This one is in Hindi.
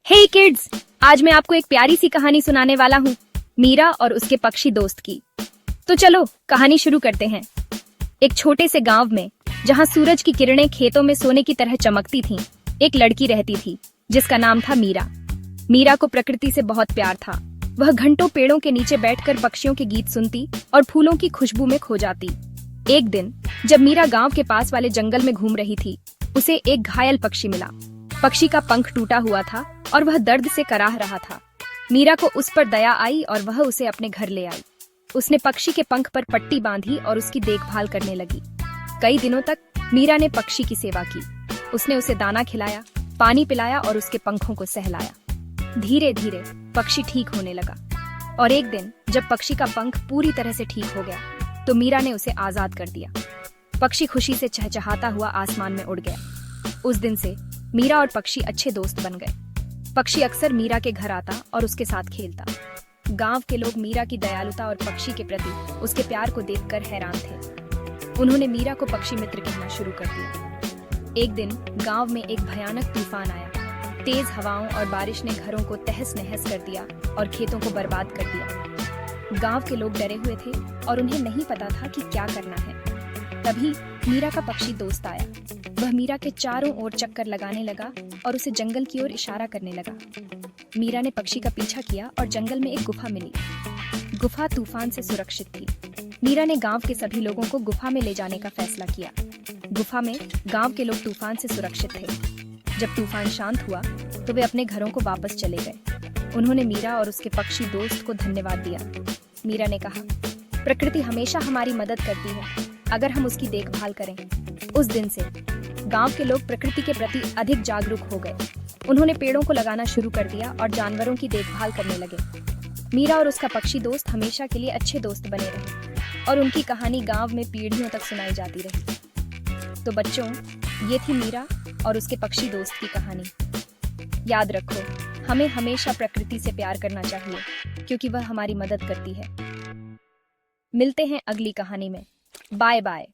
हे किड्स, आज मैं आपको एक प्यारी सी कहानी सुनाने वाला हूँ, मीरा और उसके पक्षी दोस्त की। तो चलो कहानी शुरू करते हैं। एक छोटे से गांव में, जहाँ सूरज की किरणें खेतों में सोने की तरह चमकती थीं, एक लड़की रहती थी जिसका नाम था मीरा। मीरा को प्रकृति से बहुत प्यार था। वह घंटों पेड़ों के नीचे बैठकर पक्षियों के गीत सुनती और फूलों की खुशबू में खो जाती। एक दिन जब मीरा गांव के पास वाले जंगल में घूम रही थी, उसे एक घायल पक्षी मिला। पक्षी का पंख टूटा हुआ था और वह दर्द से कराह रहा था। मीरा को उस पर दया आई और वह उसे अपने घर ले आई। उसने पक्षी के पंख पर पट्टी बांधी और उसकी देखभाल करने लगी। कई दिनों तक मीरा ने पक्षी की सेवा की। उसने उसे दाना खिलाया, पानी पिलाया और उसके पंखों को सहलाया। धीरे धीरे पक्षी ठीक होने लगा और एक दिन जब पक्षी का पंख पूरी तरह से ठीक हो गया तो मीरा ने उसे आजाद कर दिया। पक्षी खुशी से चहचहाता हुआ आसमान में उड़ गया। उस दिन से मीरा और पक्षी अच्छे दोस्त बन गए। पक्षी अक्सर मीरा के घर आता और उसके साथ खेलता। गांव के लोग मीरा की दयालुता और पक्षी के प्रति उसके प्यार को देखकर हैरान थे। उन्होंने मीरा को पक्षी मित्र कहना शुरू कर दिया। एक दिन गांव में एक भयानक तूफान आया। तेज हवाओं और बारिश ने घरों को तहस नहस कर दिया और खेतों को बर्बाद कर दिया। गांव के लोग डरे हुए थे और उन्हें नहीं पता था कि क्या करना है। तभी मीरा का पक्षी दोस्त आया। वह मीरा के चारों ओर चक्कर लगाने लगा और उसे जंगल की ओर इशारा करने लगा। मीरा ने पक्षी का पीछा किया और जंगल में एक गुफा मिली। गुफा तूफान से सुरक्षित थी। मीरा ने गांव के सभी लोगों को गुफा में ले जाने का फैसला किया। गुफा में गांव के लोग तूफान से सुरक्षित थे। जब तूफान शांत हुआ तो वे अपने घरों को वापस चले गए। उन्होंने मीरा और उसके पक्षी दोस्त को धन्यवाद दिया। मीरा ने कहा, प्रकृति हमेशा हमारी मदद करती है अगर हम उसकी देखभाल करें। उस दिन से गांव के लोग प्रकृति के प्रति अधिक जागरूक हो गए। उन्होंने पेड़ों को लगाना शुरू कर दिया और जानवरों की देखभाल करने लगे। मीरा और उसका पक्षी दोस्त हमेशा के लिए अच्छे दोस्त बने रहे और उनकी कहानी गांव में पीढ़ियों तक सुनाई जाती रही। तो बच्चों, ये थी मीरा और उसके पक्षी दोस्त की कहानी। याद रखो, हमें हमेशा प्रकृति से प्यार करना चाहिए क्योंकि वह हमारी मदद करती है। मिलते हैं अगली कहानी में। Bye bye.